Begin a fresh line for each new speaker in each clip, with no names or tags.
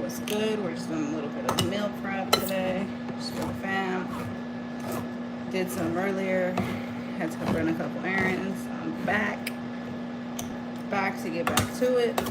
what's good? We're just doing a little bit of meal prep today. Just for the fam. Did some earlier. Had to run a couple errands. I'm back to get back to it.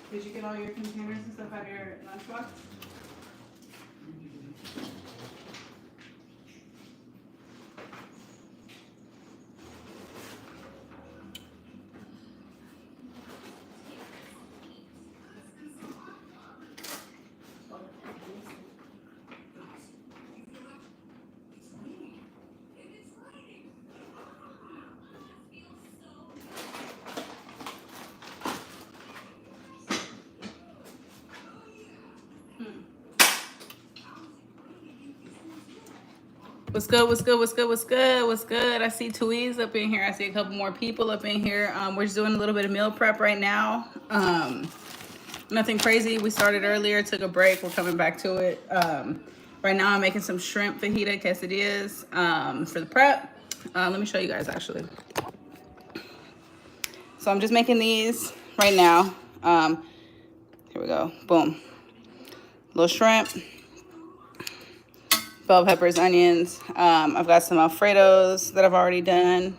Did you get all your containers and stuff out of your lunchbox? What's good? What's good? What's good? What's good? What's good? I see Tweez up in here. I see a couple more people up in here. We're just doing a little bit of meal prep right now. Nothing crazy. We started earlier, took a break. We're coming back to it. Right now, I'm making some shrimp fajita quesadillas for the prep. Let me show you guys actually. So I'm just making these right now. Here we go. Boom. Little shrimp. Bell peppers, onions. I've got some Alfredos that I've already done.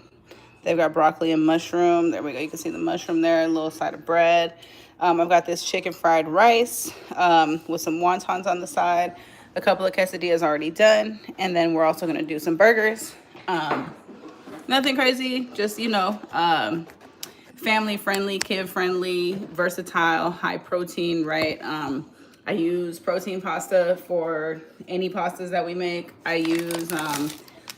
They've got broccoli and mushroom. There we go. You can see the mushroom there, a little side of bread. I've got this chicken fried rice with some wontons on the side. A couple of quesadillas already done. And then we're also going to do some burgers. Nothing crazy, just, you know, family friendly, kid friendly, versatile, high protein, right? I use protein pasta for any pastas that we make. I use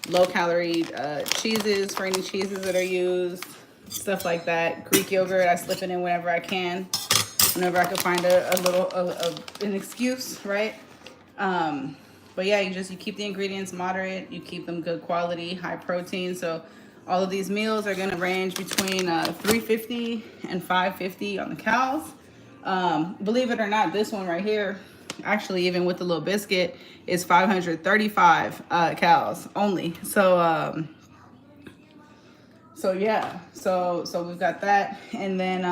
low calorie cheeses for any cheeses that are used, stuff like that. Greek yogurt, I slip it in whenever I can, whenever I can find an excuse, right? But yeah, you keep the ingredients moderate, you keep them good quality, high protein. So all of these meals are gonna range between $3.50 and $5.50 on the cows. Believe it or not, this one right here, actually even with the little biscuit, is 535 calories only. So yeah, so we've got that, and then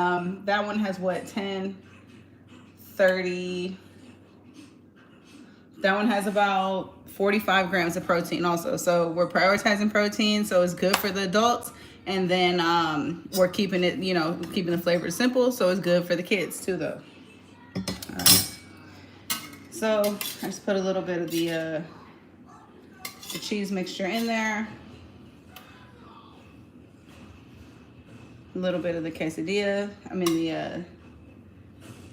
that one has what, 10, 30. That one has about 45 grams of protein also. So we're prioritizing protein, so it's good for the adults. And then we're keeping it, you know, keeping the flavor simple, so it's good for the kids too, though. So I just put a little bit of the cheese mixture in there. A little bit of the quesadilla. I mean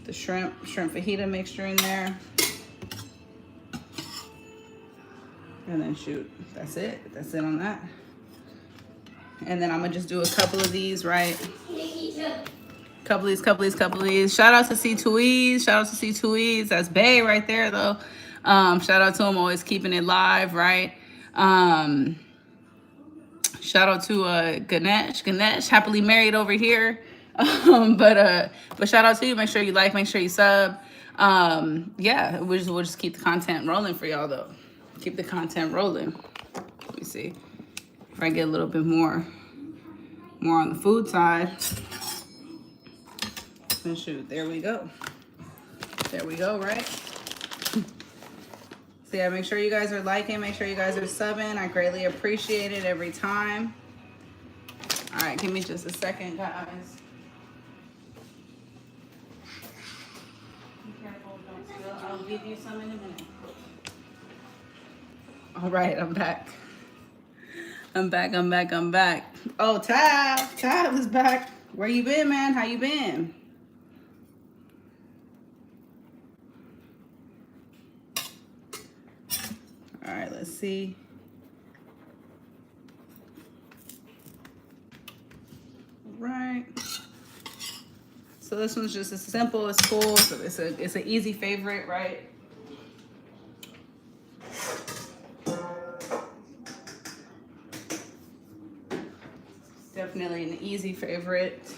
the shrimp fajita mixture in there. And then shoot, that's it on that. And then I'm gonna just do a couple of these, right? Couple of these. Shout out to C2Es. That's Bay right there, though. Shout out to him, always keeping it live, right? Shout out to Ganesh, happily married over here. But shout out to you. Make sure you like, make sure you sub. Yeah, we'll just keep the content rolling for y'all, though. Keep the content rolling. Let me see if I get a little bit more on the food side. And shoot, there we go, right? So yeah, make sure you guys are liking, make sure you guys are subbing. I greatly appreciate it every time. All right, give me just a second, guys. Be careful, don't spill. I'll give you some in a minute. All right, I'm back. Oh, Tab is back. Where you been, man? How you been? All right, let's see. Right. So this one's just as simple as cool. So it's an easy favorite, right? Definitely an easy favorite.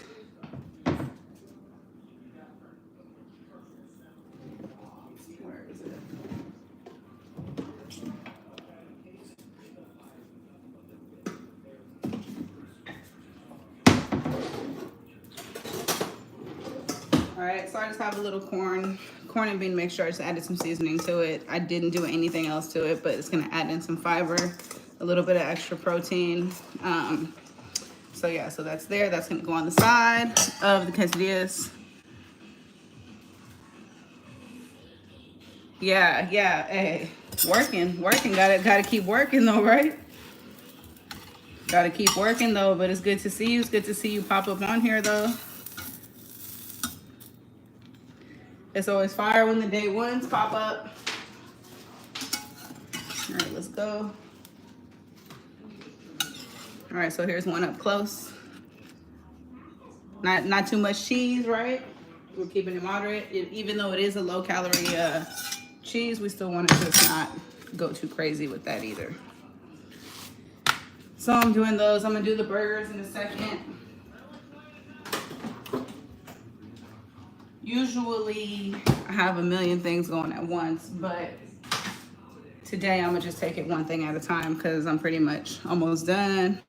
Where is it? All right, so I just have a little corn and bean mixture. I just added some seasoning to it. I didn't do anything else to it, but it's gonna add in some fiber, a little bit of extra protein. So yeah, so that's there. That's gonna go on the side of the quesadillas. Yeah, hey, working. Gotta keep working though, right? Gotta keep working though, but it's good to see you. It's good to see you pop up on here though. It's always fire when the day ones pop up. All right, let's go. All right, so here's one up close. Not too much cheese, right? We're keeping it moderate. Even though it is a low calorie cheese, we still want to just not go too crazy with that either. So I'm doing those. I'm gonna do the burgers in a second. Usually I have a million things going at once, but today I'm gonna just take it one thing at a time because I'm pretty much almost done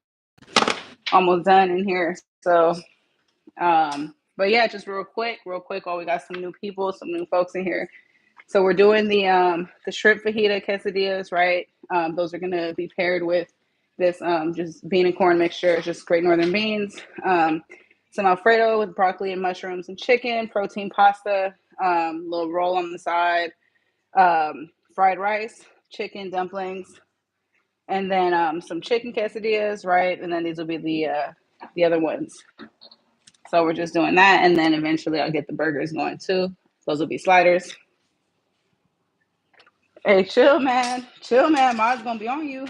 in here. So but yeah, just real quick while we got some new people, some new folks in here. So we're doing the shrimp fajita quesadillas, right? Those are gonna be paired with this just bean and corn mixture, just great northern beans. Some Alfredo with broccoli and mushrooms and chicken, protein pasta, little roll on the side, fried rice, chicken dumplings, and then some chicken quesadillas, right? And then these will be the other ones. So we're just doing that, and then eventually I'll get the burgers going too. Those will be sliders. Hey, chill, man. Ma's gonna be on you.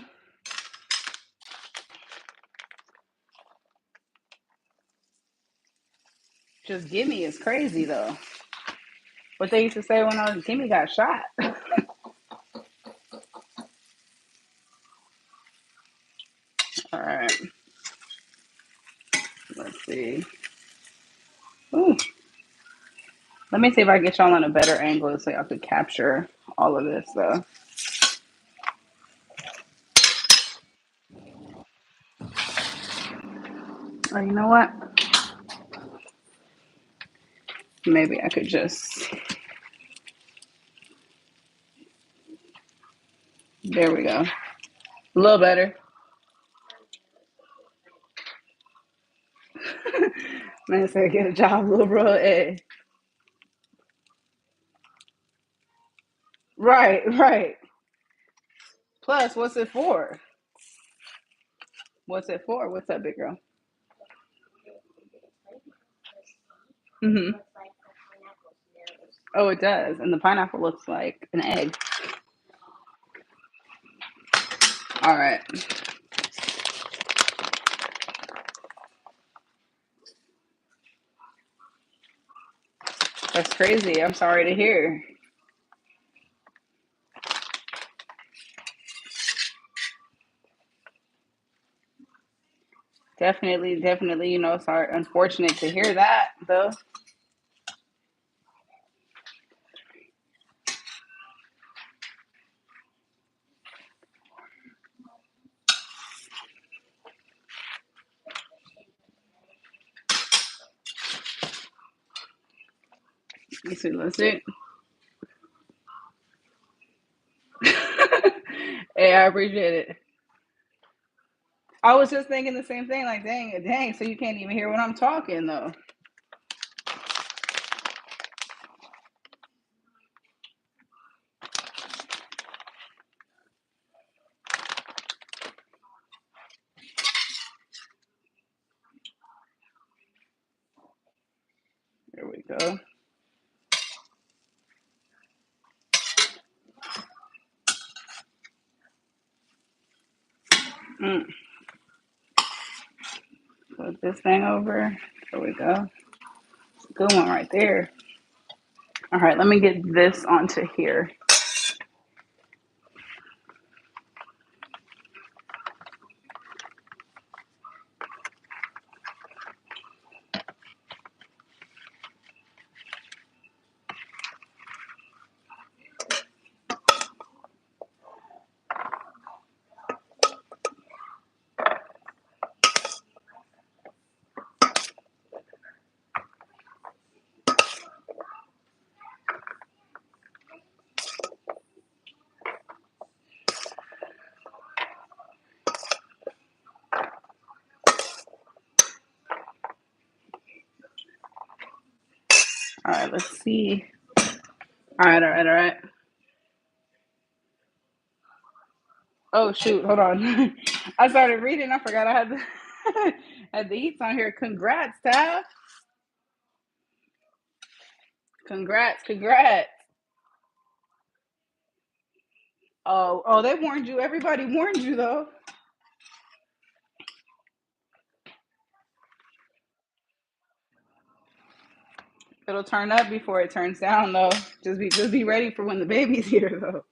Just gimme is crazy though. What they used to say when I was gimme got shot. All right. Let's see. Ooh. Let me see if I can get y'all on a better angle so y'all could capture all of this though. Or you know what? Maybe I could just. There we go. A little better. Man said get a job, little bro. Hey. Right. Plus, what's it for? What's up, big girl? Mm-hmm. Oh, it does. And the pineapple looks like an egg. All right. That's crazy. I'm sorry to hear. Definitely, definitely, sorry. Unfortunate to hear that, though. Let's see. Hey, I appreciate it. I was just thinking the same thing. Like, dang. So you can't even hear when I'm talking, though. There we go. Mm. Put this thing over. There we go. Good one right there. All right, let me get this onto here. All right, let's see. All right. Oh shoot, hold on. I started reading. I forgot I had had the eats on here. Congrats, Tab. Congrats. Oh, they warned you. Everybody warned you though. It'll turn up before it turns down though. Just be ready for when the baby's here though.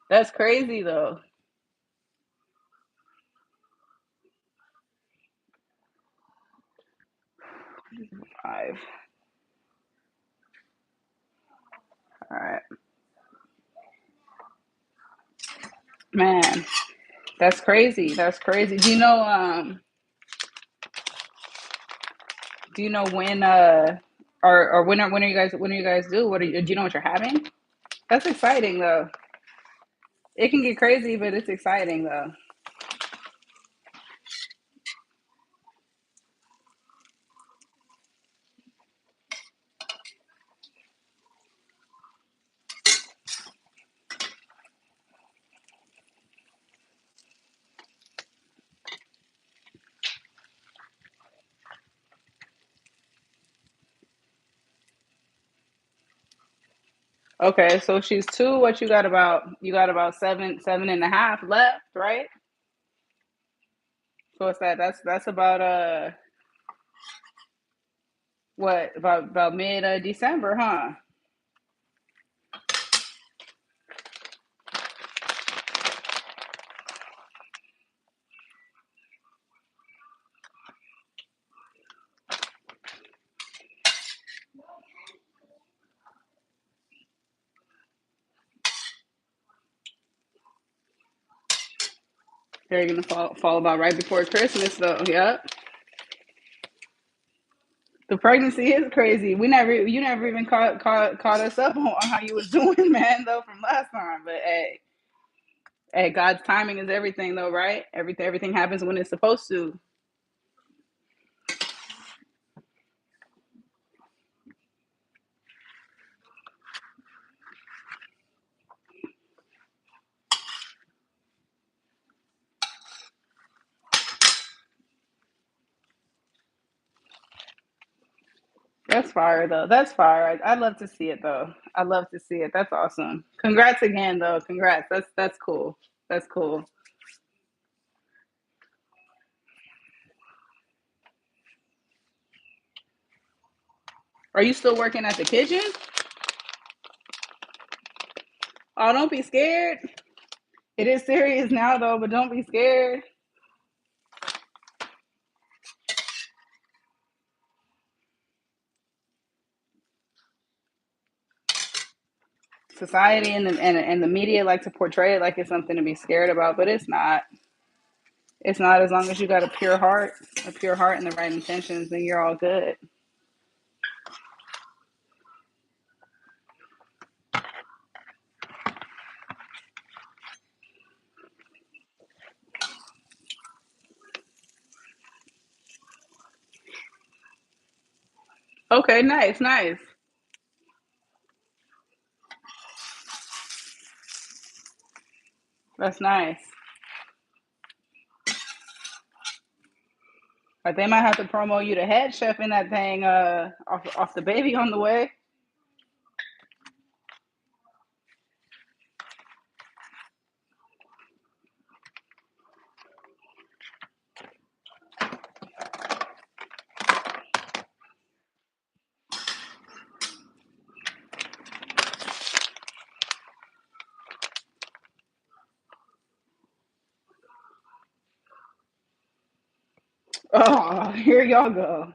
That's crazy though. 5. All right, man. That's crazy. That's crazy. Do you know when or when are you guys do? Do you know what you're having? That's exciting though. It can get crazy, but it's exciting though. Okay, so she's 2. What you got about 7 and a half left, right? So what's that? That's about what about mid December, huh? They're gonna fall about right before Christmas though. Yep. The pregnancy is crazy. You never even caught us up on how you was doing, man, though from last time. But hey, God's timing is everything, though, right? Everything happens when it's supposed to. That's fire though. That's fire. I'd love to see it though. I'd love to see it. That's awesome. Congrats again though. Congrats. That's cool. That's cool. Are you still working at the kitchen? Oh, don't be scared. It is serious now though, but don't be scared. Society and the media like to portray it like it's something to be scared about, but it's not. It's not. As long as you got a pure heart and the right intentions, then you're all good. Okay, nice, nice. That's nice. Like they might have to promo you the head chef in that thing off the baby on the way. Oh, here y'all go.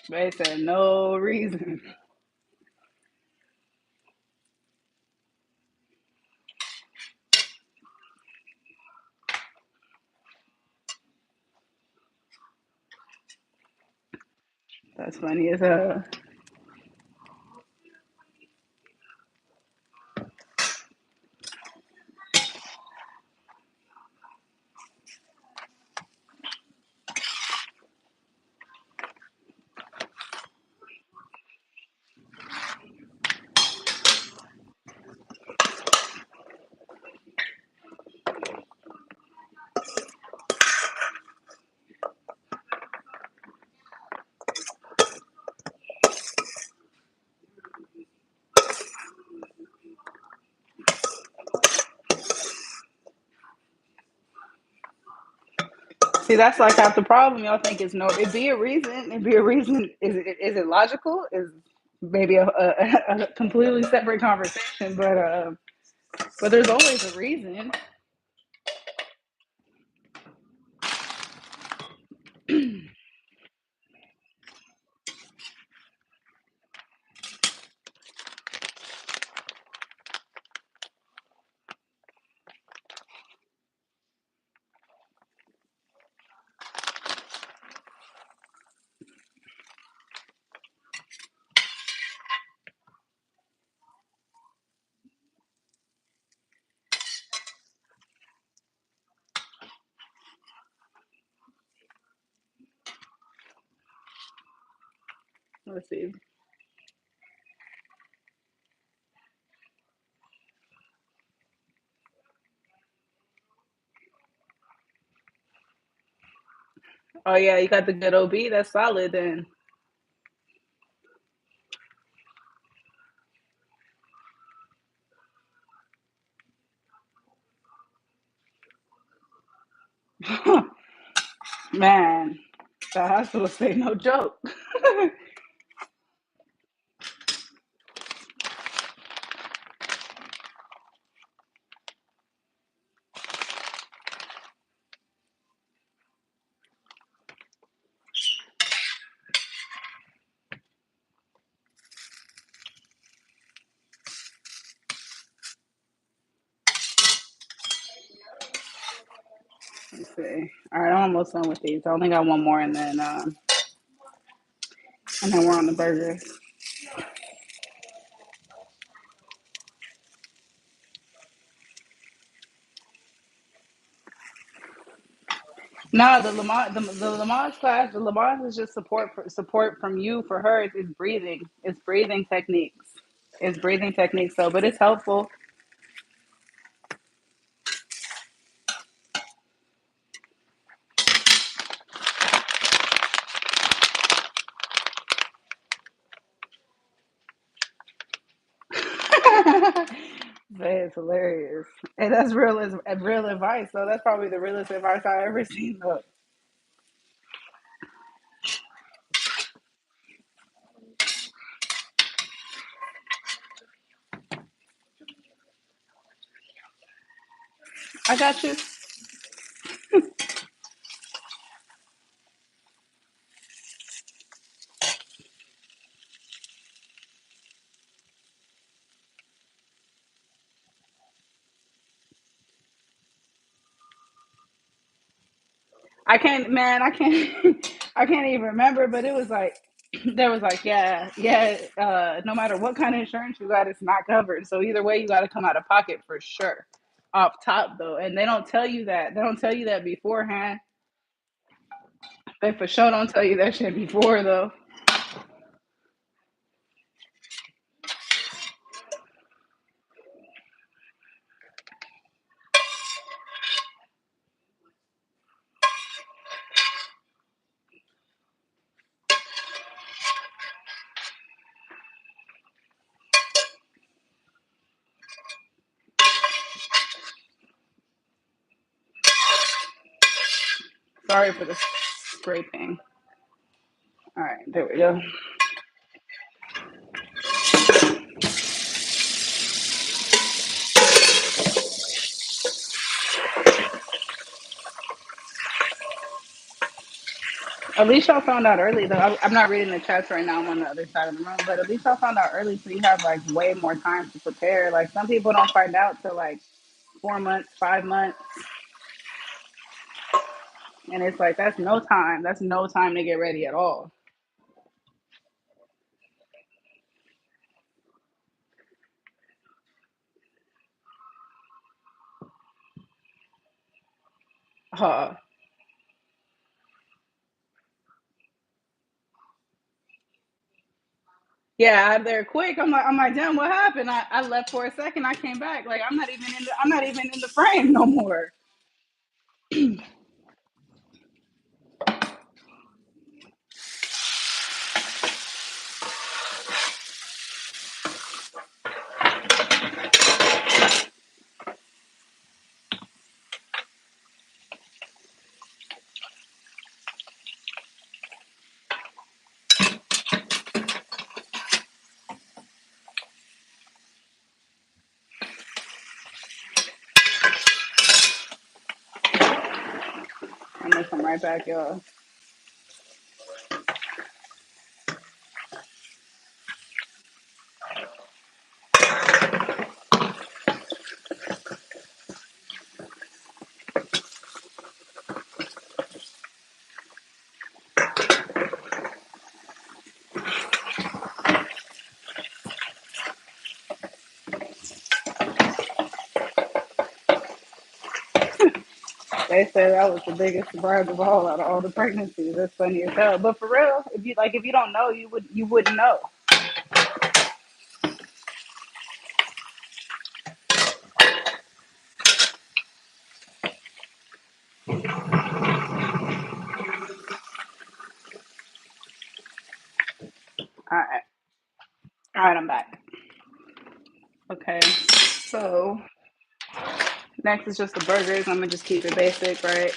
They said no reason. That's funny as hell. See, that's like half the problem. Y'all think it's no. It'd be a reason. It'd be a reason. Is it logical? Is maybe a completely separate conversation. But there's always a reason. Let's see. Oh yeah, you got the good OB. That's solid then. Man, the hospital say no joke. Let's see. All right, I'm almost done with these. I only got one more, and then we're on the burgers. No, the Lamaze class, the Lamaze is just support from you for her. It's breathing. It's breathing techniques. It's breathing techniques. So, but it's helpful. is hilarious. And that's real advice. So that's probably the realest advice I ever seen. Though. I got you. I can't, man. I can't. I can't even remember. But it was like there was like, yeah, yeah. No matter what kind of insurance you got, it's not covered. So either way, you got to come out of pocket for sure. Off top though, and they don't tell you that. They don't tell you that beforehand. They for sure don't tell you that shit before though. Sorry for the scraping. All right, there we go. At least y'all found out early, though. I'm not reading the chats right now. I'm on the other side of the room, but at least y'all found out early, so you have like way more time to prepare. Like some people don't find out till like 4 months, 5 months, and it's like that's no time. That's no time to get ready at all. Uh, yeah, I'm there quick. I'm like, damn, what happened? I left for a second. I came back. Like I'm not even in the frame no more. I'm gonna come right back, y'all. They said that was the biggest surprise of all out of all the pregnancies. That's funny as hell. But for real, if you don't know, you wouldn't know. All right, all right, I'm back. Okay, so next is just the burgers. I'm gonna just keep it basic, right?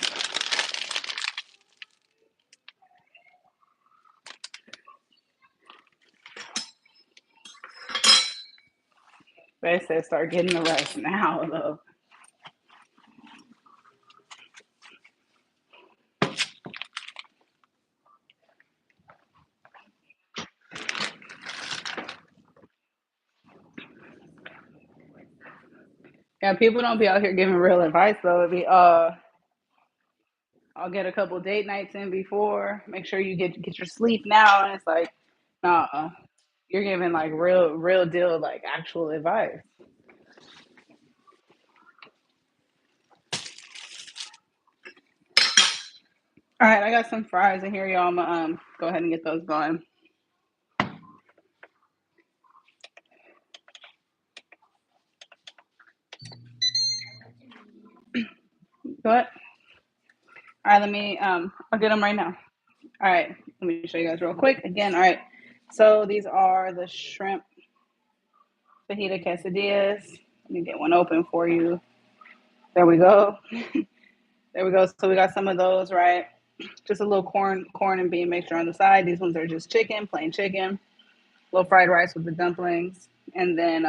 They said start getting the rest now, though. Yeah, people don't be out here giving real advice though. It'd be I'll get a couple date nights in before. Make sure you get your sleep now, and it's like, nah, you're giving like real deal like actual advice. All right, I got some fries in here, y'all. I'm gonna go ahead and get those going. What? All right, let me I'll get them right now. All right, let me show you guys real quick again. All right, so these are the shrimp fajita quesadillas. Let me get one open for you. There we go. There we go. So we got some of those, right? Just a little corn and bean mixture on the side. These ones are just chicken, plain chicken. Little fried rice with the dumplings, and then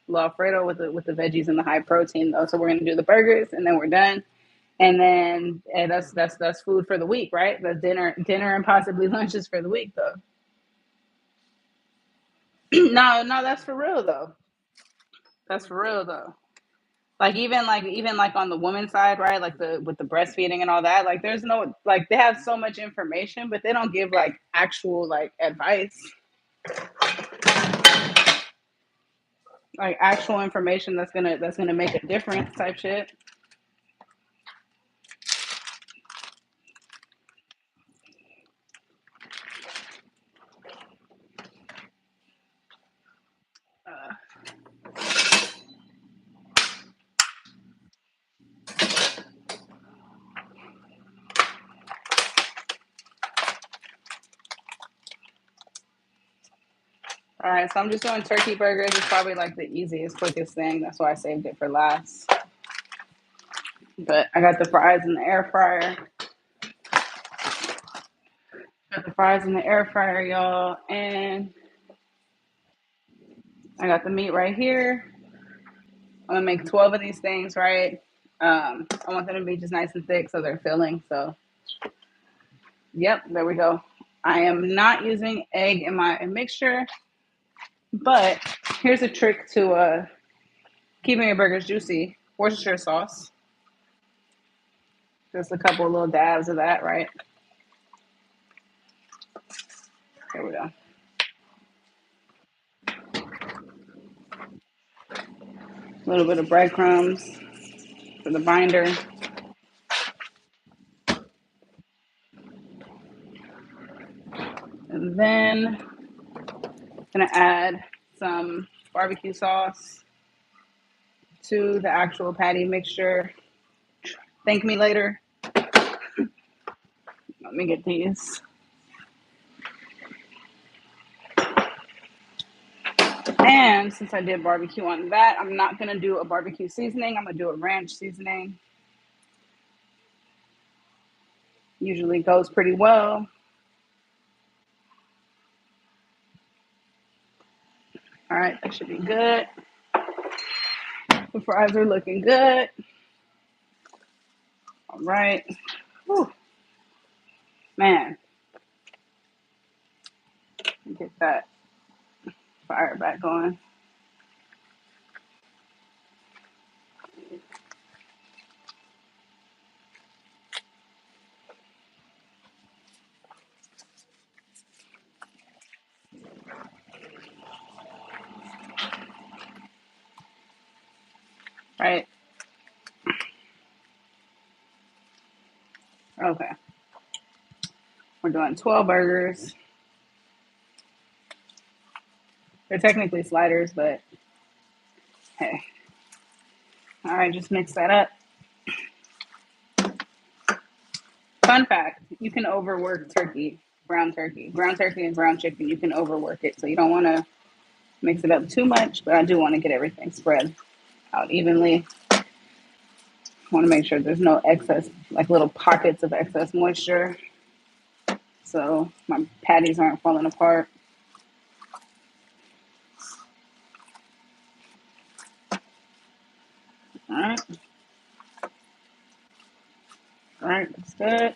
little Alfredo with the veggies and the high protein though. So we're gonna do the burgers, and then we're done. And then that's food for the week, right? That's dinner and possibly lunches for the week though. No, that's for real though. That's for real though. Like even on the women's side, right? Like the with the breastfeeding and all that, like there's no like they have so much information, but they don't give like actual like advice, like actual information that's gonna make a difference type shit. Uh, all right, so I'm just doing turkey burgers. It's probably like the easiest, quickest thing. That's why I saved it for last. But I got the fries in the air fryer. Got the fries in the air fryer, y'all, and I got the meat right here. I'm gonna make 12 of these things, right? I want them to be just nice and thick so they're filling. So, yep, there we go. I am not using egg in my mixture, but here's a trick to keeping your burgers juicy. Worcestershire sauce. Just a couple of little dabs of that, right? There we go. A little bit of breadcrumbs for the binder. And then I'm gonna add some barbecue sauce to the actual patty mixture. Thank me later. Let me get these. And since I did barbecue on that, I'm not gonna do a barbecue seasoning. I'm gonna do a ranch seasoning. Usually goes pretty well. All right, that should be good. The fries are looking good. All right. Whew. Man, get that fire back on. Right. Okay. We're doing 12 burgers. They're technically sliders, but hey. All right, just mix that up. Fun fact, you can overwork turkey, ground turkey. Ground turkey and ground chicken, you can overwork it. So you don't want to mix it up too much, but I do want to get everything spread out evenly. I want to make sure there's no excess, like little pockets of excess moisture. So my patties aren't falling apart. All right. All right, that's good.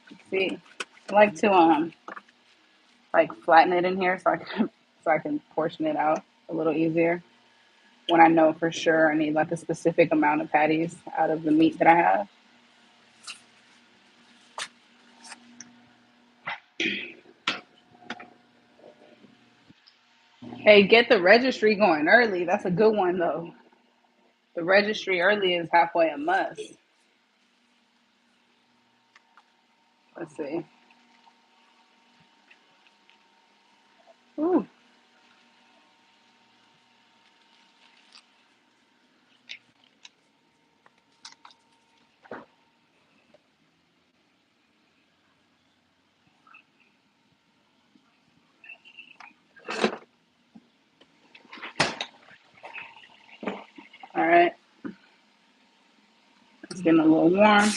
Let's see. I like to like flatten it in here so I can portion it out a little easier when I know for sure I need like a specific amount of patties out of the meat that I have. Hey, get the registry going early. That's a good one though. The registry early is halfway a must. Let's see. Ooh. getting a little warm.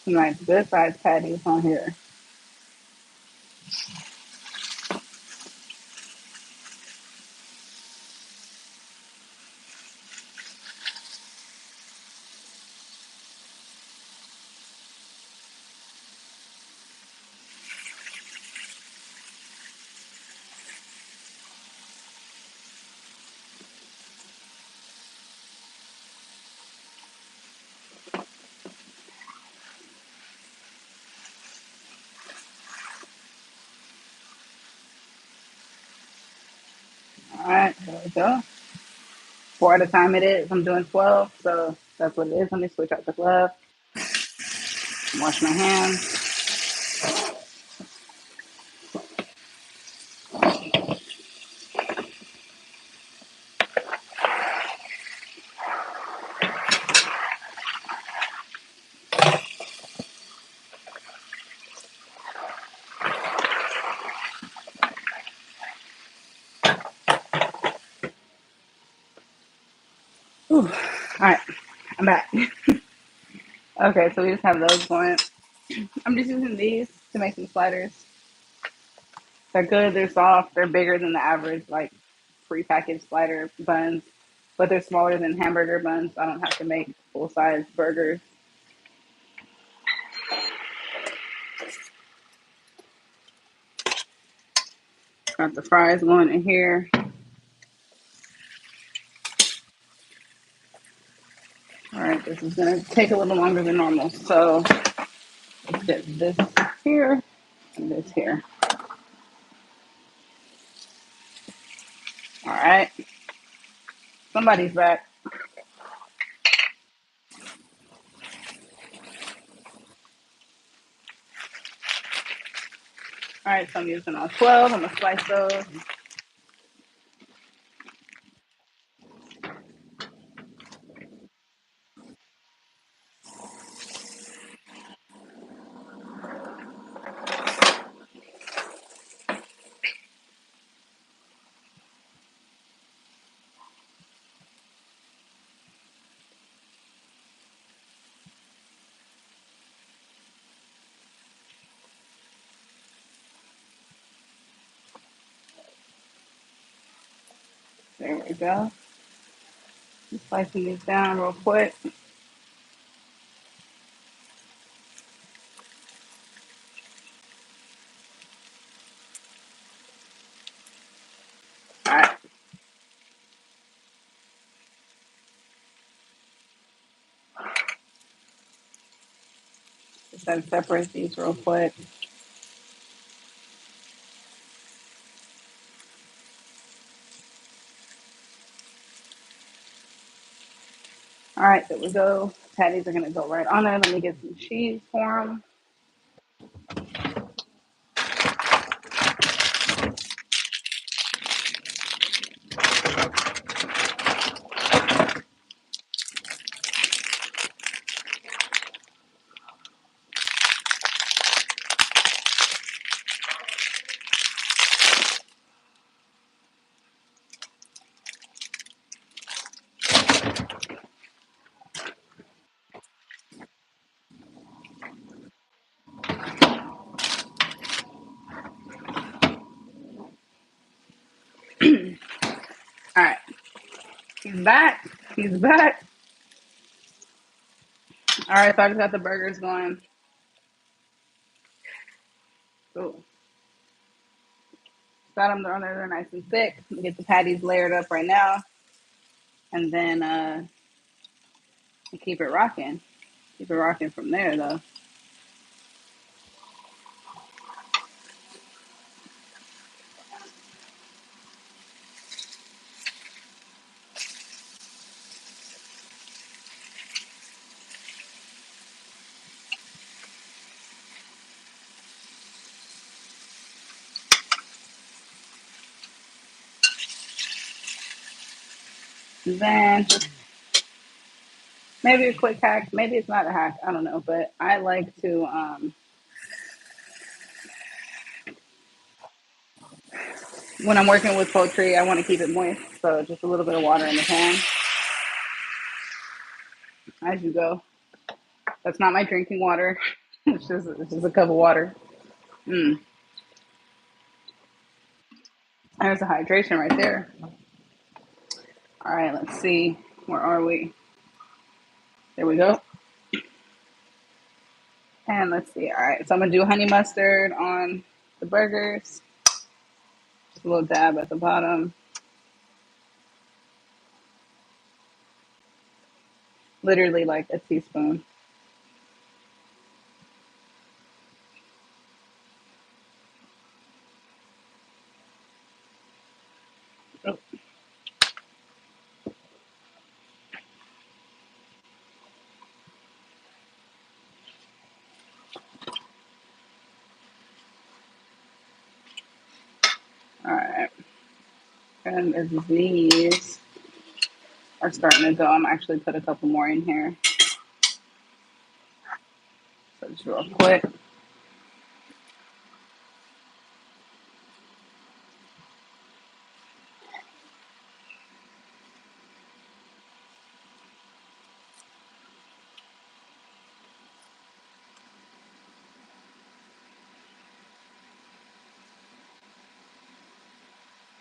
Some nice good sized patties on here. All right, there we go. 4 at a time it is. I'm doing 12, so that's what it is. Let me switch out the glove. Wash my hands. Ooh. All right, I'm back. Okay, so we just have those going. I'm just using these to make some sliders. They're good, they're soft, they're bigger than the average, like prepackaged slider buns, but they're smaller than hamburger buns. So I don't have to make full size burgers. Got the fries going in here. All right, this is gonna take a little longer than normal. So let's get this here and this here. All right, somebody's back. All right, so I'm using all 12. I'm gonna slice those. There we go. Just slicing these down real quick. All right. Just gotta separate these real quick. All right, there we go. Patties are gonna go right on there. Let me get some cheese for them. All right, he's back. He's back. All right, so I just got the burgers going. Cool. Got them on there. They're nice and thick. Get the patties layered up right now, and then and keep it rocking. Keep it rocking from there, though. And then just maybe a quick hack. Maybe it's not a hack. I don't know. But I like to, when I'm working with poultry, I want to keep it moist. So just a little bit of water in the pan as you go. That's not my drinking water. It's just a cup of water. Mm. There's the hydration right there. All right, let's see. Where are we? There we go. And let's see. All right, so I'm gonna do honey mustard on the burgers. Just a little dab at the bottom. Literally like a teaspoon. Oh, all right. And as these are starting to go, I'm actually put a couple more in here. So just real quick.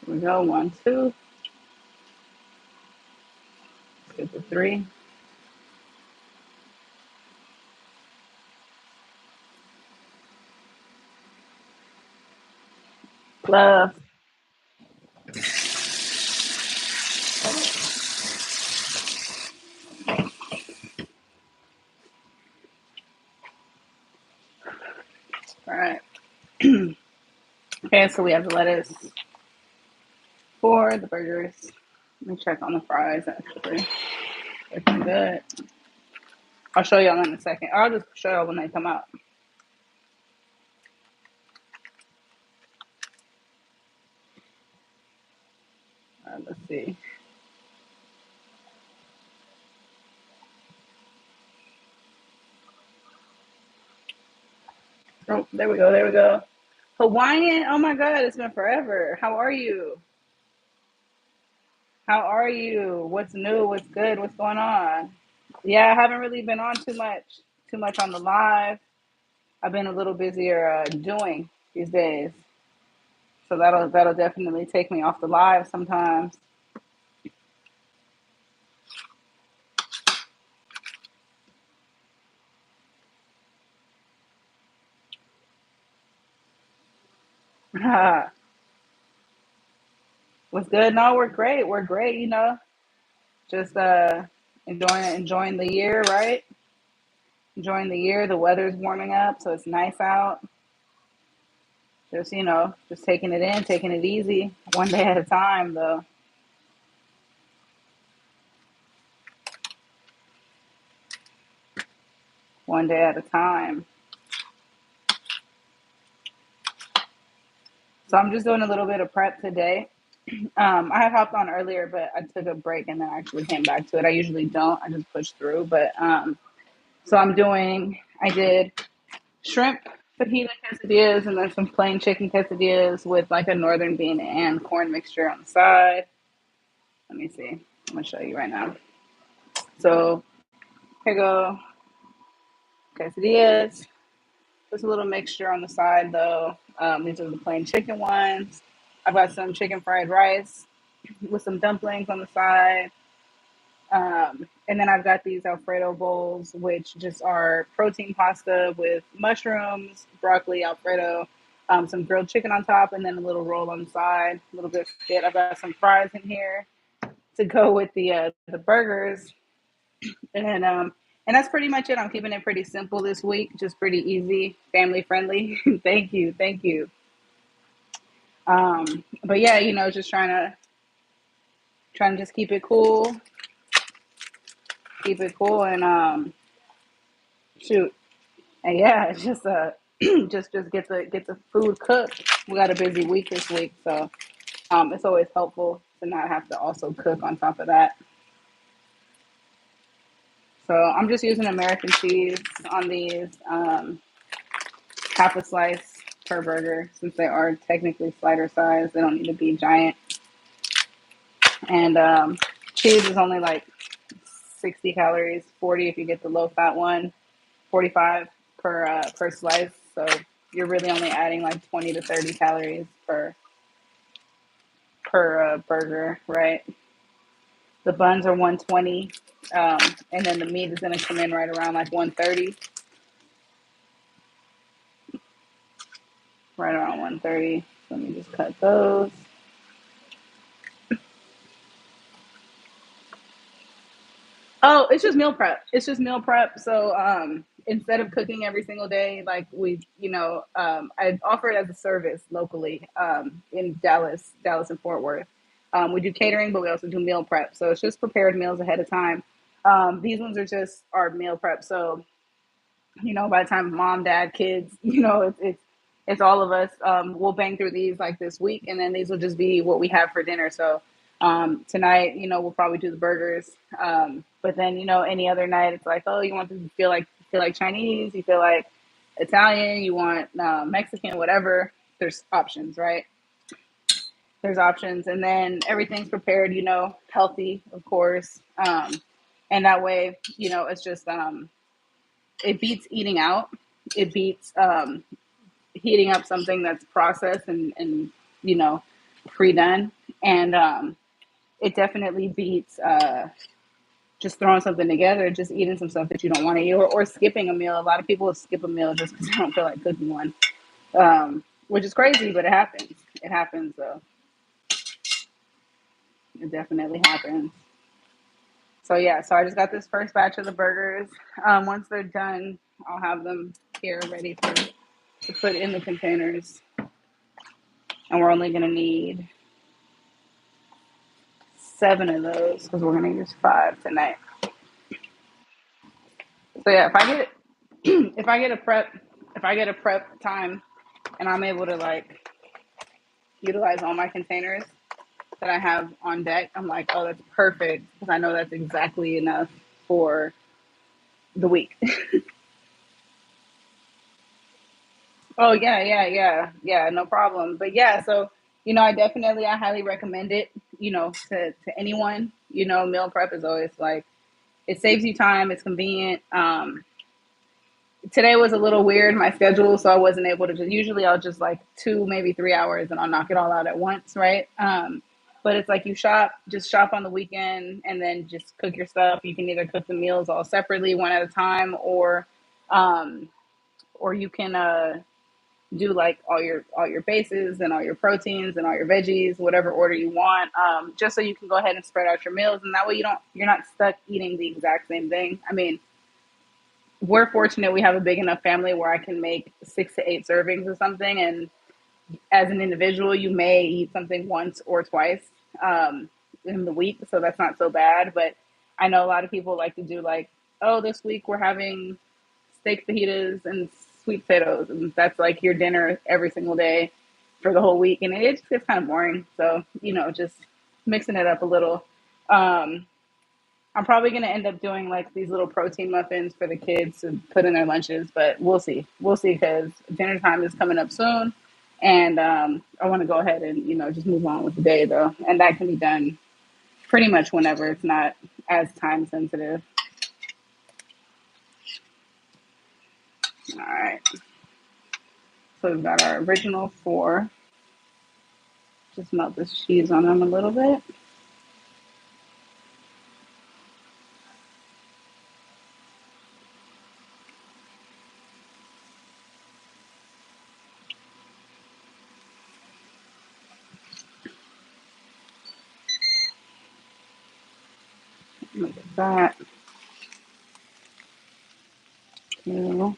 Here we go. 1, 2. Let's get to 3. Love. All right. Okay, so we have the lettuce for the burgers. Let me check on the fries actually. Looking good. I'll show y'all in a second. I'll just show y'all when they come out. All right, let's see. Oh, there we go. There we go. Hawaiian. Oh my God, it's been forever. How are you? How are you? What's new? What's good? What's going on? Yeah, I haven't really been on too much on the live. I've been a little busier doing these days, so that'll definitely take me off the live sometimes. What's good? No, we're great. We're great. Just enjoying the year, right? Enjoying the year. The weather's warming up, so it's nice out. Just just taking it in, taking it easy, one day at a time, though. One day at a time. So I'm just doing a little bit of prep today. I had hopped on earlier, but I took a break and then I actually came back to it. I usually don't. I just push through. But so I did shrimp fajita quesadillas and then some plain chicken quesadillas with like a northern bean and corn mixture on the side. Let me see. I'm going to show you right now. So here you go. Quesadillas. Just a little mixture on the side though. These are the plain chicken ones. I've got some chicken fried rice with some dumplings on the side. And then I've got these Alfredo bowls, which just are protein pasta with mushrooms, broccoli, Alfredo, some grilled chicken on top, and then a little roll on the side, a little biscuit. I've got some fries in here to go with the burgers. And that's pretty much it. I'm keeping it pretty simple this week, just pretty easy, family friendly. Thank you, thank you. But yeah, just trying to just keep it cool, and shoot, and yeah, it's just just get the food cooked. We got a busy week this week, so it's always helpful to not have to also cook on top of that. So I'm just using American cheese on these, half a slice per burger, since they are technically slider size. They don't need to be giant. And cheese is only like 60 calories, 40 if you get the low fat one, 45 per slice. So you're really only adding like 20 to 30 calories per burger, right? The buns are 120, and then the meat is going to come in right around like 130, right around 130. So let me just cut those. Oh, it's just meal prep. It's just meal prep. So instead of cooking every single day, like I offer it as a service locally, in Dallas and Fort Worth. We do catering, but we also do meal prep. So it's just prepared meals ahead of time. These ones are just our meal prep. So by the time mom, dad, kids, it's all of us. We'll bang through these like this week, and then these will just be what we have for dinner. So tonight, we'll probably do the burgers. But then, any other night, it's like, oh, you want to feel like Chinese, you feel like Italian, you want Mexican, whatever. There's options, right? There's options, and then everything's prepared, healthy, of course. And that way, it's just it beats eating out. It beats heating up something that's processed and pre-done. And it definitely beats just throwing something together, just eating some stuff that you don't want to eat, or skipping a meal. A lot of people skip a meal just because they don't feel like cooking one, which is crazy, but it happens. It happens, though. It definitely happens. So yeah, so I just got this first batch of the burgers. Once they're done, I'll have them here ready to put in the containers. And we're only gonna need 7 of those because we're gonna use 5 tonight. So yeah, if I get a prep time and I'm able to like utilize all my containers that I have on deck, I'm like, oh, that's perfect because I know that's exactly enough for the week. Oh yeah, yeah, no problem. But yeah, so I highly recommend it. To anyone. Meal prep is always like it saves you time. It's convenient. Today was a little weird my schedule, so I wasn't able to. Usually I'll just like 2 maybe 3 hours and I'll knock it all out at once, right? But it's like just shop on the weekend and then just cook your stuff. You can either cook the meals all separately, one at a time, um, or you can do like all your bases and all your proteins and all your veggies, whatever order you want, just so you can go ahead and spread out your meals, and that way you're not stuck eating the exact same thing. I mean, we're fortunate we have a big enough family where I can make 6 to 8 servings of something, and as an individual, you may eat something once or twice in the week, so that's not so bad. But I know a lot of people like to do like, oh, this week we're having steak fajitas and sweet potatoes, and that's like your dinner every single day for the whole week, and it just gets kind of boring. So just mixing it up a little. Um, I'm probably gonna end up doing like these little protein muffins for the kids to put in their lunches, but we'll see. We'll see because dinner time is coming up soon, and I want to go ahead and just move on with the day though, and that can be done pretty much whenever. It's not as time sensitive. All right. So we've got our original 4. Just melt this cheese on them a little bit. Look at that. 2,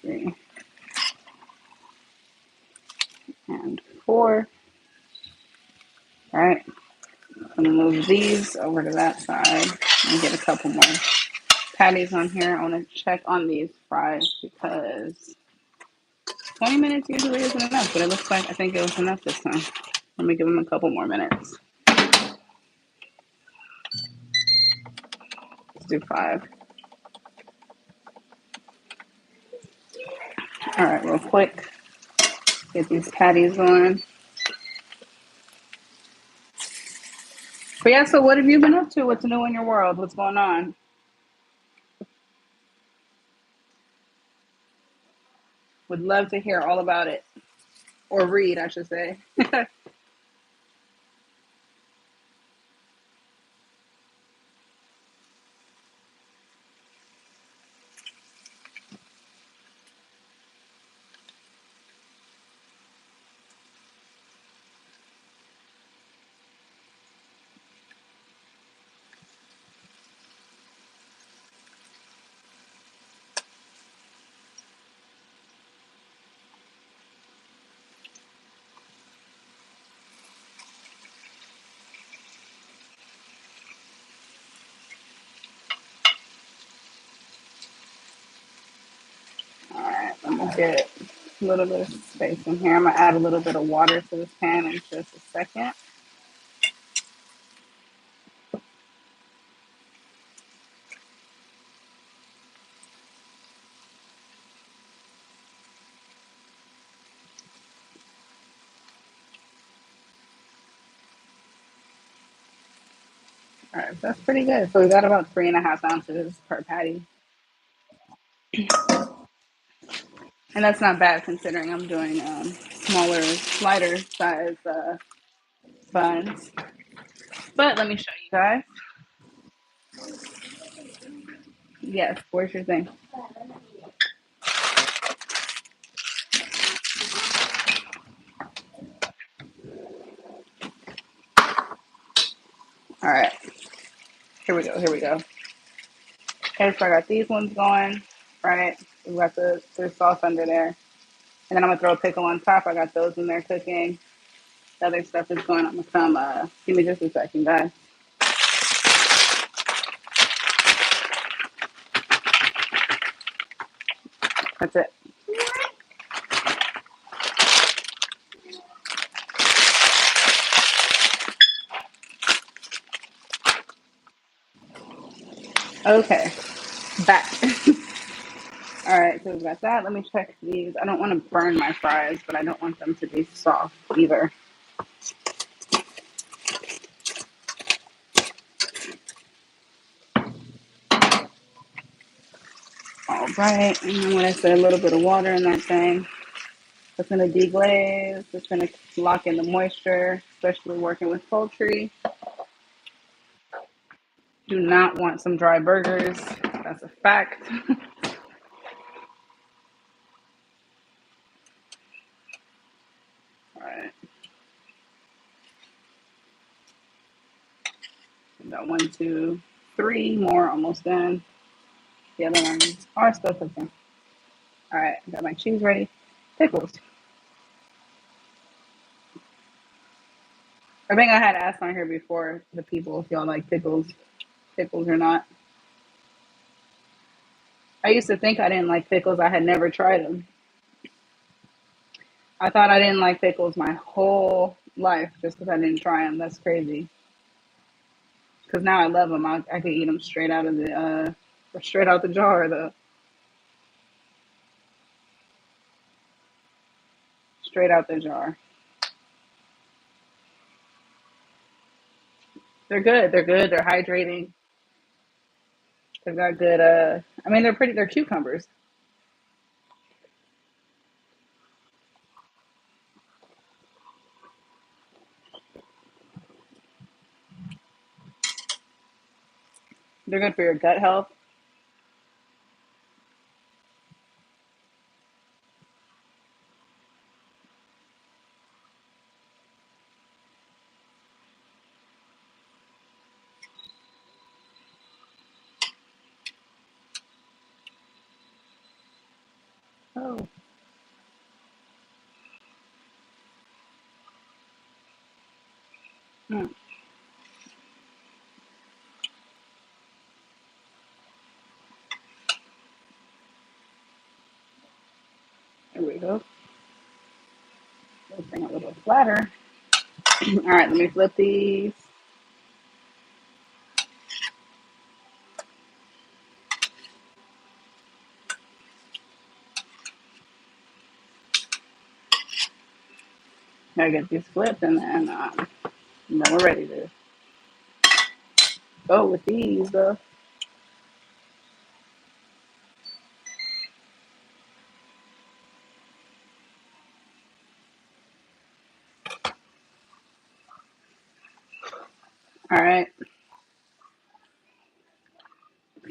3, and 4. All right. I'm gonna move these over to that side and get a couple more patties on here. I want to check on these fries because 20 minutes usually isn't enough, but it looks like I think it was enough this time. Let me give them a couple more minutes. Let's do 5. All right, real quick. Get these patties on. But yeah, so what have you been up to? What's new in your world? What's going on? Would love to hear all about it. Or read, I should say. All right, I'm going to get a little bit of space in here. I'm going to add a little bit of water to this pan in just a second. All right, that's pretty good. So we got about 3.5 ounces per patty. And that's not bad considering I'm doing smaller, lighter size buns. But let me show you guys. Yes, where's your thing? All right, here we go, here we go. Okay, so I got these ones going, right? We got the sauce under there. And then I'm gonna throw a pickle on top. I got those in there cooking. The other stuff is going. I'm gonna come. Give me just a second, guys. That's it. Okay, back. All right, so we've got that. Let me check these. I don't want to burn my fries, but I don't want them to be soft either. All right, and then when I say a little bit of water in that thing, it's gonna deglaze. It's gonna lock in the moisture, especially working with poultry. Do not want some dry burgers. That's a fact. All right, we got 1, 2, 3 more almost done. The other ones are still cooking. All right, got my cheese ready. Pickles. I think I had asked on here before the people if y'all like pickles or not. I used to think I didn't like pickles. I had never tried them. I thought I didn't like pickles my whole life just because I didn't try them. That's crazy. Because now I love them. I could eat them straight out the jar. The straight out the jar. They're good. They're good. They're hydrating. They've got good. I mean, they're pretty. They're cucumbers. They're good for your gut health. Oh. Mm. There we go. This thing a little flatter. All right, let me flip these. Gotta get these flipped, and then we're ready to go with these. All right,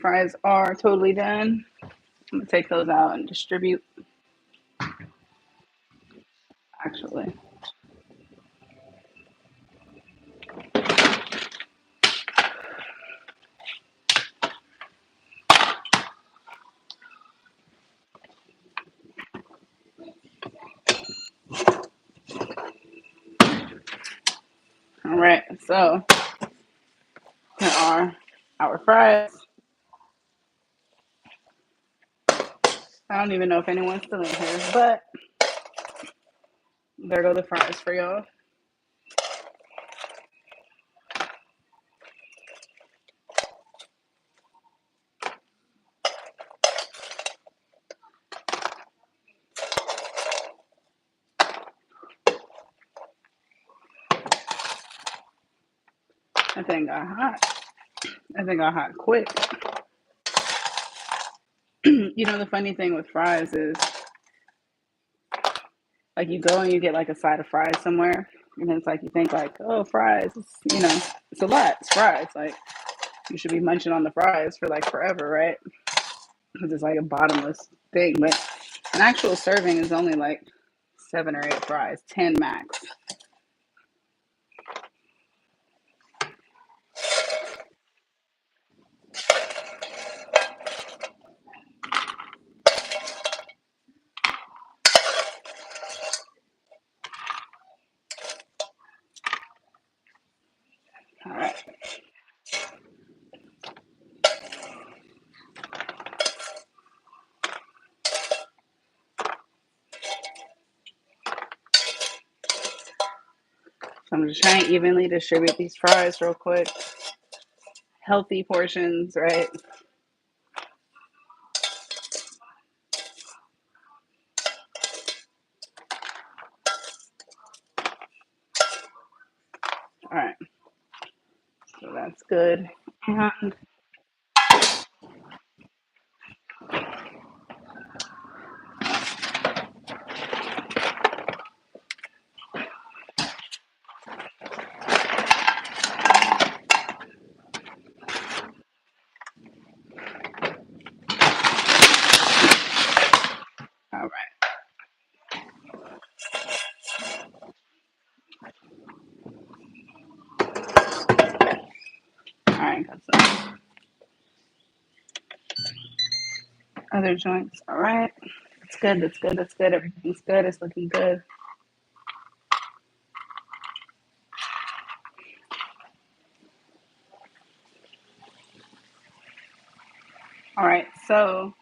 fries are totally done. I'm gonna take those out and distribute. Actually, all right. So here are our fries. I don't even know if anyone's still in here, but there go the fries for y'all. That thing got hot. That thing got hot quick. You know, the funny thing with fries is, like, you go and you get like a side of fries somewhere, and it's like you think like, oh, fries, it's a lot. It's fries. Like, you should be munching on the fries for like forever, right? Because it's like a bottomless thing. But an actual serving is only like 7 or 8 fries, 10 max. All right. So I'm just trying to evenly distribute these fries real quick. Healthy portions, right? All right. So that's good. And all right. All right. Got some other joints. All right. That's good. That's good. That's good. Everything's good. It's looking good. All right. So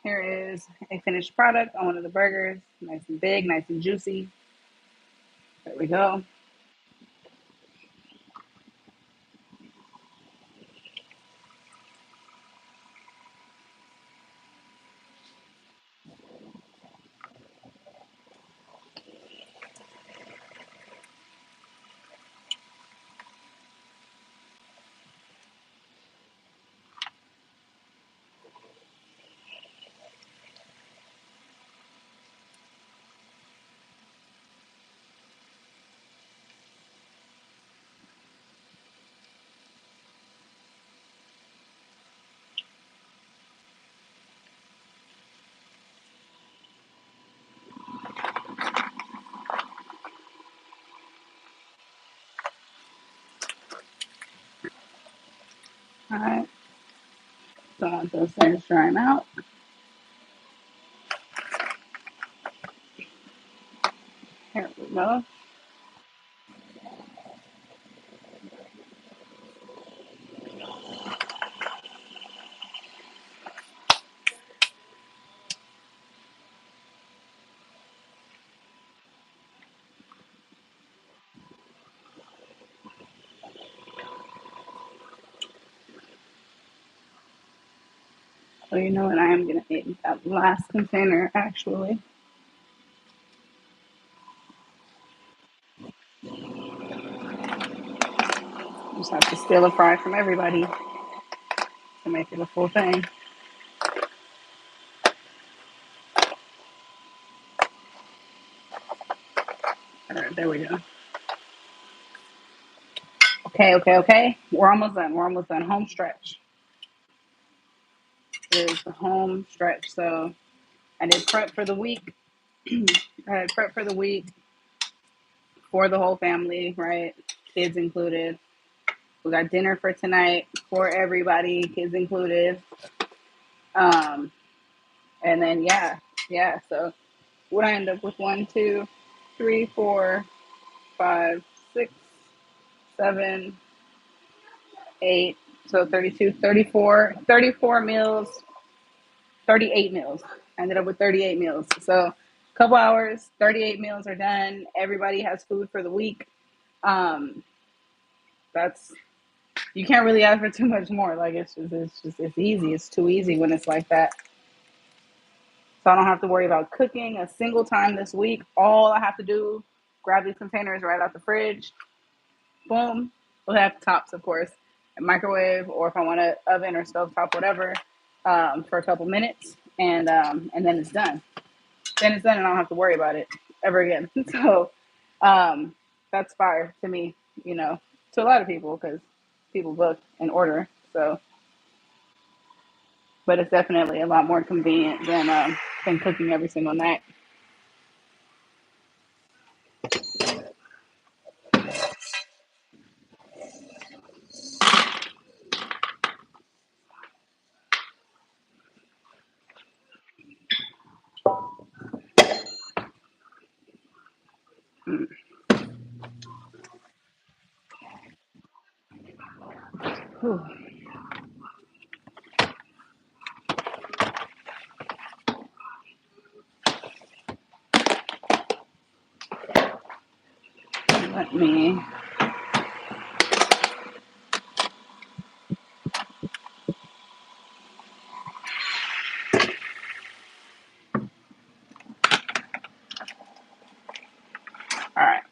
here is a finished product on one of the burgers. Nice and big, nice and juicy. There we go. All right. Don't want those things drying out. No. Oh, you know what? I am gonna eat that last container actually. Just have to steal a fry from everybody to make it a full thing. All right, there we go. Okay. We're almost done. We're almost done. Home stretch. It is the home stretch. So I did prep for the week. I had prep for the week for the whole family, right? Kids included. We got dinner for tonight for everybody, kids included. Um, and then yeah. So what I end up with 1, 2, 3, 4, 5, 6, 7, 8. So 32, 34, 34 meals, 38 meals. I ended up with 38 meals. So a couple hours, 38 meals are done. Everybody has food for the week. Um, that's you can't really ask for too much more. Like it's easy. It's too easy when it's like that. So I don't have to worry about cooking a single time this week. All I have to do, grab these containers right out the fridge, boom. We'll have tops, of course, a microwave, or if I want an oven or stovetop, whatever, for a couple minutes, and then it's done. Then it's done, and I don't have to worry about it ever again. So um, that's fire to me, you know, to a lot of people because people book and order. So, but it's definitely a lot more convenient than cooking every single night. Mm. Whew. Let me. All right.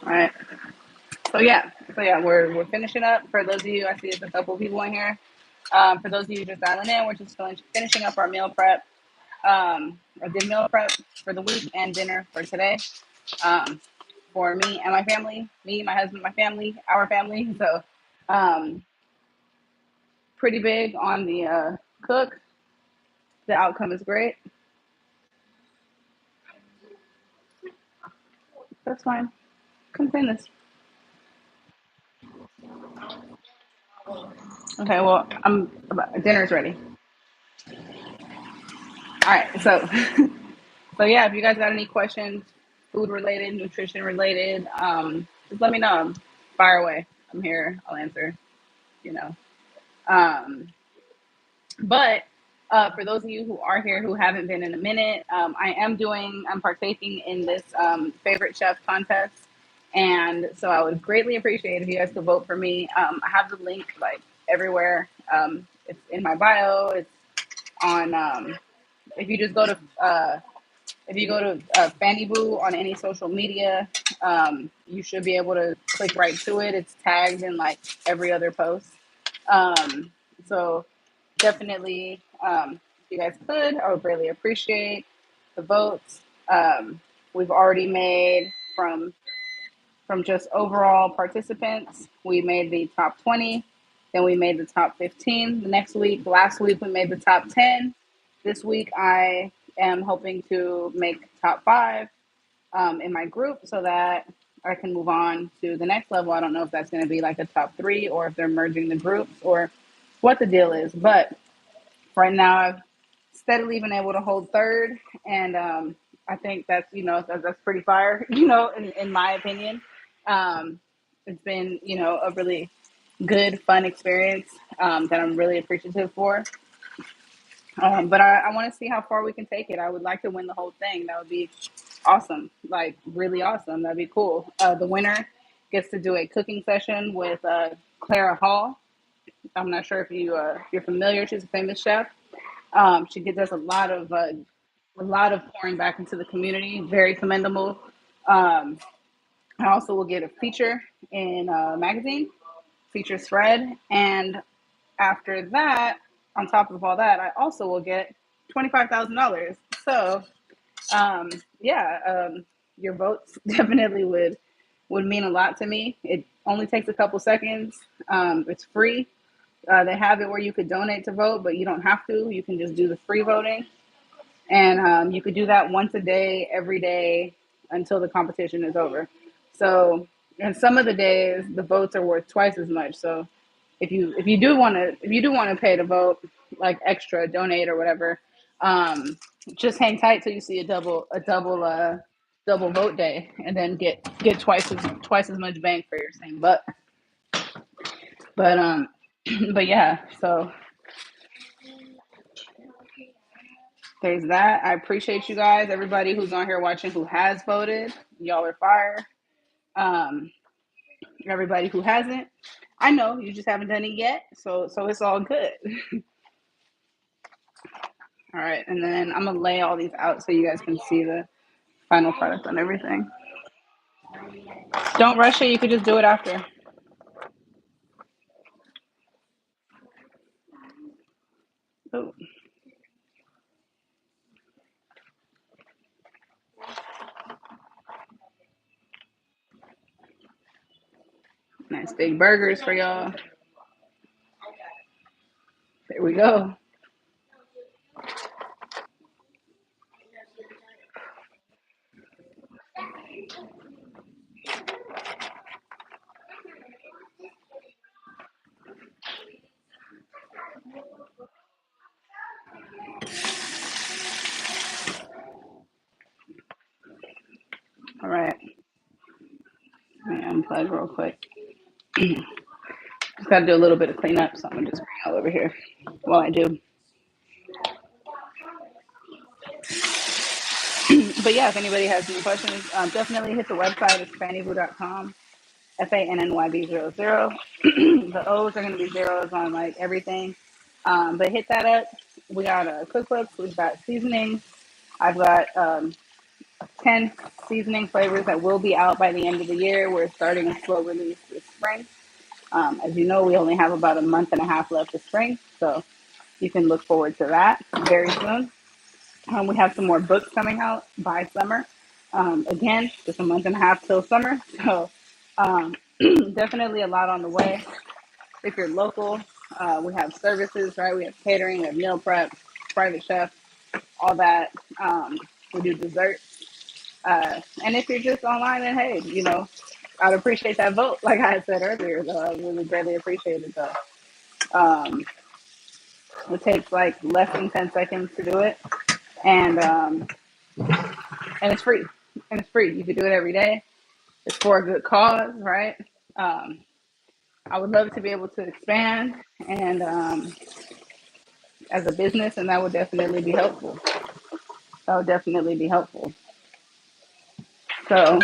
All right. So yeah, we're finishing up. For those of you, I see there's a couple people in here. For those of you just dialing in, we're just finishing up our meal prep. I did meal prep for the week and dinner for today. Um, for me and my family, me, my husband, my family, our family. So, um, pretty big on the cook. The outcome is great. That's fine. Come clean this. Okay. Well, dinner's ready. All right. So, so yeah, if you guys got any questions, food related, nutrition related, just let me know. Fire away. I'm here. I'll answer. You know. Um, but for those of you who are here who haven't been in a minute, I'm partaking in this favorite chef contest. And so I would greatly appreciate if you guys could vote for me. I have the link like everywhere. It's in my bio. It's on, if you just go to, Fannyb00 on any social media, you should be able to click right to it. It's tagged in like every other post. Um, so definitely, if you guys could, I would really appreciate the votes. We've already made from just overall participants, we made the top 20, then we made the top 15 the next week. Last week we made the top 10. This week I am hoping to make top 5 in my group so that I can move on to the next level. I don't know if that's going to be like a top 3 or if they're merging the groups or what the deal is, but right now I've steadily been able to hold third, and I think that's that's pretty fire, in my opinion. Um, it's been a really good, fun experience that I'm really appreciative for. But I want to see how far we can take it. I would like to win the whole thing. That would be awesome, like really awesome. That'd be cool. The winner gets to do a cooking session with Clara Hall. I'm not sure if you're familiar. She's a famous chef. She does a lot of pouring back into the community. Very commendable. I also will get a feature in a magazine, feature spread, and after that, on top of all that, I also will get $25,000. So, yeah, your votes definitely would mean a lot to me. It only takes a couple seconds. It's free. They have it where you could donate to vote, but you don't have to. You can just do the free voting. And you could do that once a day, every day until the competition is over. So, and some of the days the votes are worth twice as much. So, if you do want to pay to vote, like extra, donate or whatever, just hang tight till you see double vote day, and then get twice as much bang for your same buck. But but yeah, so there's that. I appreciate you guys, everybody who's on here watching who has voted. Y'all are fire. Um, Everybody who hasn't, I know you just haven't done it yet, so it's all good. All right, and then I'm gonna lay all these out so you guys can see the final product and everything. Don't rush it. You could just do it after. Oh, nice big burgers for y'all. There we go. All right. Let me unplug real quick. Just got to do a little bit of cleanup, so I'm gonna just bring it all over here while I do. But yeah, if anybody has any questions, definitely hit the website. It's fannyb00. FANNYB00. The O's are going to be zeros on like everything. But hit that up. We got cookbooks. We've got seasonings. I've got 10 seasoning flavors that will be out by the end of the year. We're starting a slow release this spring. As you know, we only have about a month and a half left this spring. So you can look forward to that very soon. We have some more books coming out by summer. Again, just a month and a half till summer. So um, definitely a lot on the way. If you're local, we have services, right? We have catering, we have meal prep, private chef, all that. We do dessert. And if you're just online, then hey, I'd appreciate that vote. Like I had said earlier, though, I really greatly appreciate it. Though it takes like less than 10 seconds to do it, and and it's free. And it's free. You can do it every day. It's for a good cause, right? Um, I would love to be able to expand and as a business, and that would definitely be helpful. That would definitely be helpful. So,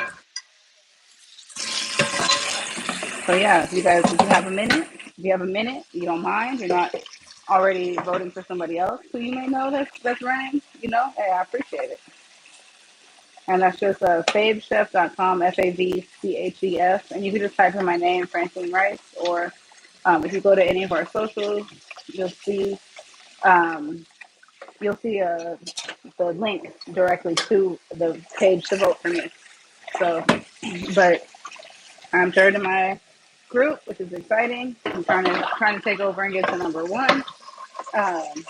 so yeah, if you have a minute, you don't mind, you're not already voting for somebody else who you may know that's running, hey, I appreciate it. And that's just favchef.com, FAVCHEF, and you can just type in my name, Francine Rice, or if you go to any of our socials, you'll see um, you'll see the link directly to the page to vote for me. So, but I'm third in my group, which is exciting. I'm trying to take over and get to number one, um,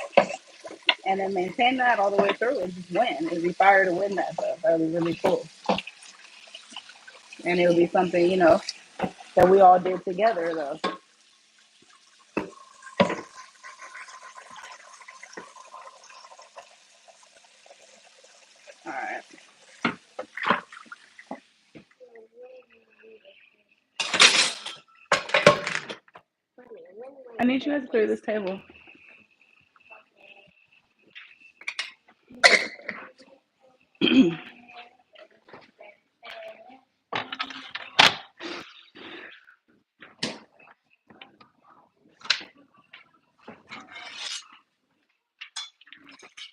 and then maintain that all the way through and just win. It'd be fire to win that though. That would be really cool, and it would be something that we all did together though. All right. I need you guys to clear this table.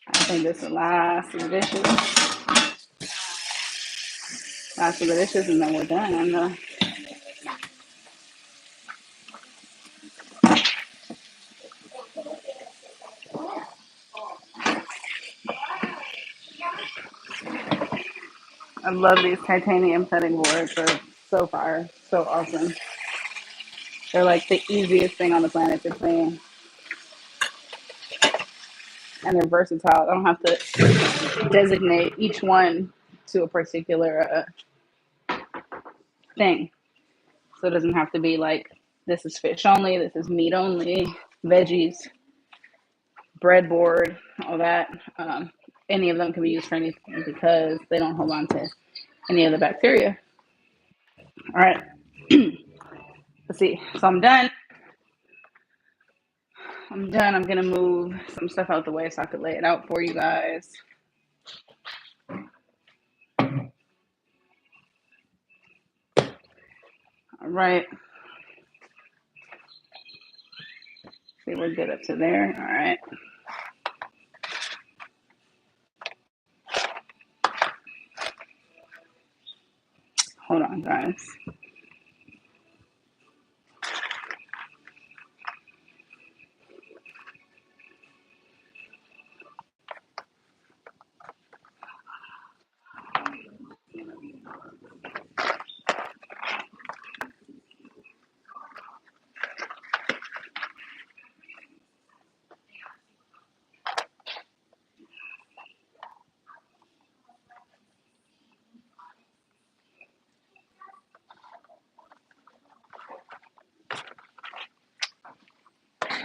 I think this is the last of the dishes. Last of the dishes, and then we're done. I love these titanium cutting boards. They're so fire, so awesome. They're like the easiest thing on the planet to clean, and they're versatile. I don't have to designate each one to a particular thing. So it doesn't have to be like, this is fish only, this is meat only, veggies, breadboard, all that. Any of them can be used for anything because they don't hold on to any of the bacteria. All right. Let's see. So I'm done. I'm done. I'm going to move some stuff out the way so I could lay it out for you guys. All right. See, we're good up to there. All right. Hold on, guys.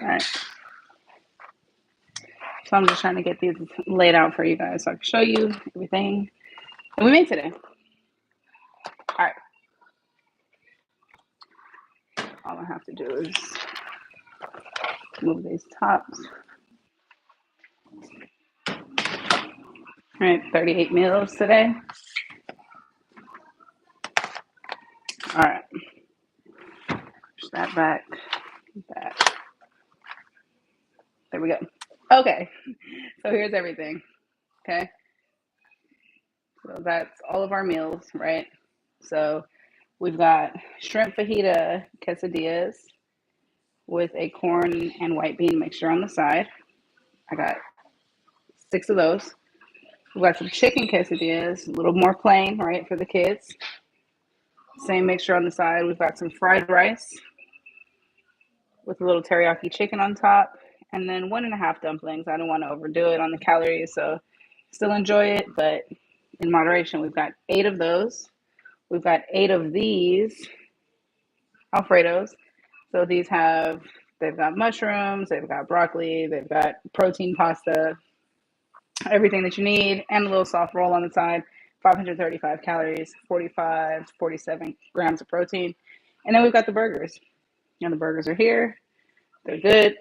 All right. So I'm just trying to get these laid out for you guys so I can show you everything that we made today. All right. All I have to do is move these tops. All right, 38 meals today. All right. Push that back. Back. There we go. Okay. So here's everything. Okay. So that's all of our meals, right? So we've got shrimp fajita quesadillas with a corn and white bean mixture on the side. I got 6 of those. We've got some chicken quesadillas, a little more plain, right, for the kids. Same mixture on the side. We've got some fried rice with a little teriyaki chicken on top, and then 1.5 dumplings. I don't want to overdo it on the calories, so still enjoy it, but in moderation. We've got 8 of those. We've got 8 of these Alfredos. So they've got mushrooms, they've got broccoli, they've got protein pasta, everything that you need, and a little soft roll on the side. 535 calories, 47 grams of protein. And then we've got the burgers. And the burgers are here. They're good.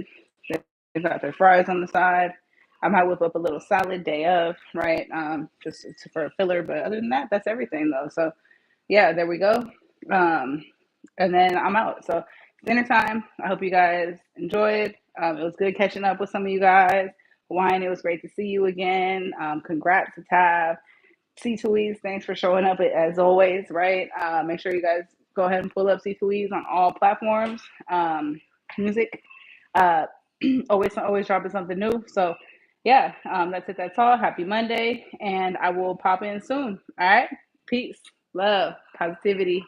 They've got their fries on the side. I might whip up a little salad day of, right? Just for a filler. But other than that, that's everything though. So yeah, there we go. And then I'm out. So dinner time. I hope you guys enjoyed. It was good catching up with some of you guys. Hawaiian, it was great to see you again. Congrats to Tab. C2E's, thanks for showing up as always, right? Make sure you guys go ahead and pull up C2E's on all platforms. Music, always dropping something new. So yeah, that's it. That's all. Happy Monday. And I will pop in soon. All right. Peace, love, positivity.